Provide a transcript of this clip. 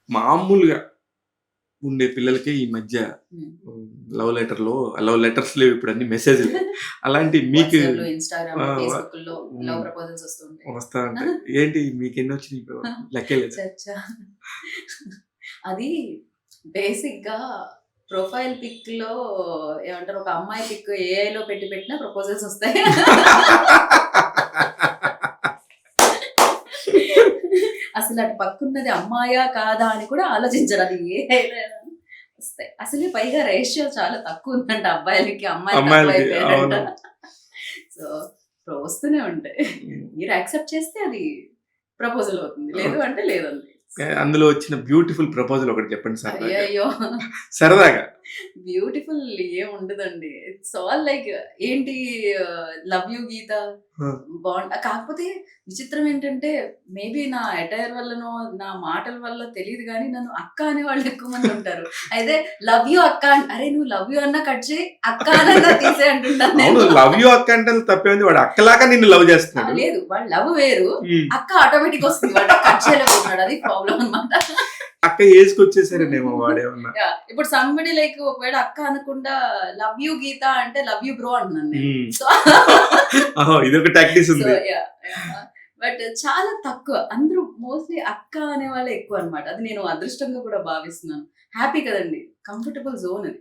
మామూలుగా ఉండే పిల్లలకి ఈ మధ్య లవ్ లెటర్స్ లేవు, ఇప్పుడు అన్ని మెసేజ్‌లు. అలాంటి మీకు వాట్సాప్‌లో, ఇన్‌స్టాగ్రామ్‌లో, ఆహ్, వ ఫేస్‌బుక్‌లో లవ్ హ్మ్. ప్రపోజల్స్ వస్తుంటాయి. వస్తా ఉంటాయి. ఏంటి మీకెన్నొచ్చినాయి ఇప్పుడు? లెక్కే లేదు. చచ్చా! అది బేసిక్‌గా ప్రొఫైల్ పిక్‌లో ఏమంటారు, ఒక అమ్మాయి పిక్ ఏఐలో పెట్టినా ప్రపోజల్స్ వస్తాయి. అసలు అటు పక్కన్నది అమ్మాయా కాదా అని కూడా ఆలోచించరు. అది ఏఐలో వస్తాయి. అసలే పైగా రేషియో చాలా తక్కువ ఉందంట అబ్బాయిలకి, అమ్మాయిలు అమ్మాయిలకి తక్కువైపోయారంట. అవును. సో, వస్తూనే ఉంటాయి. హ్మ్. మీరు యాక్సెప్ట్ చేస్తే అది ప్రపోజల్ అవుతుంది. లేదు ఓకే. అంటే లేదండి. అందులో వచ్చిన బ్యూటిఫుల్ ప్రపోజల్ ఒకటి చెప్పండి సరదాగా. అయ్యయ్యో! సరదాగా. బ్యూటిఫుల్ ఏముండదండి. ఇట్స్ ఆల్ లైక్ ఏంటి, లవ్ యూ గీత ఆ! కాకపోతే విచిత్రం ఏంటంటే, మేబీ నా అటైర్ వల్లనో, నా మాటల వల్ల తెలీదు గానీ, నన్ను అక్క అనేవాళ్ళు ఎక్కువ మంది ఉంటారు. అయితే లవ్ యూ అక్క అరే నువ్వు లవ్ యూ అన్నా కట్ చేయి, అక్క అనన్నా తీసేయి అంటుంటాను అవును. నేను. లవ్ యూ అక్క అంటే తప్పేముంది. వాడు అక్కలాగా నిన్ను లవ్ చేస్తున్నాడు. లేదు. వాడు లవ్ వేరు. హ్మ్. అక్క ఆటోమేటిక్ వస్తుంది. వాడు కట్ చేయలేకపోతున్నాడు. అది ప్రాబ్లమ్ అన్నమాట. అక్క ఏజ్‌కి వచ్చేసారనేమో వాడేమన్నా. యాహ్! ఇప్పుడు సంబడి లైక్ ఒకవేళ అక్క అనకుండా లవ్ యూ గీత అంటే లవ్ యూ బ్రో అంటున్నాను నేను. హ్మ్. సో ఓహో! ఇదొక టాక్టిక్స్ సో ఉంది. యాహ్! యాహ్! బట్ చాలా తక్కువ. అందరూ మోస్ట్‌లీ అక్క అనేవాళ్ళే ఎక్కువన్నమాట. అది నేను అదృష్టంగా కూడా భావిస్తున్నాను. హ్యాపీ కదండీ! కంఫర్టబుల్ జోన్ అది.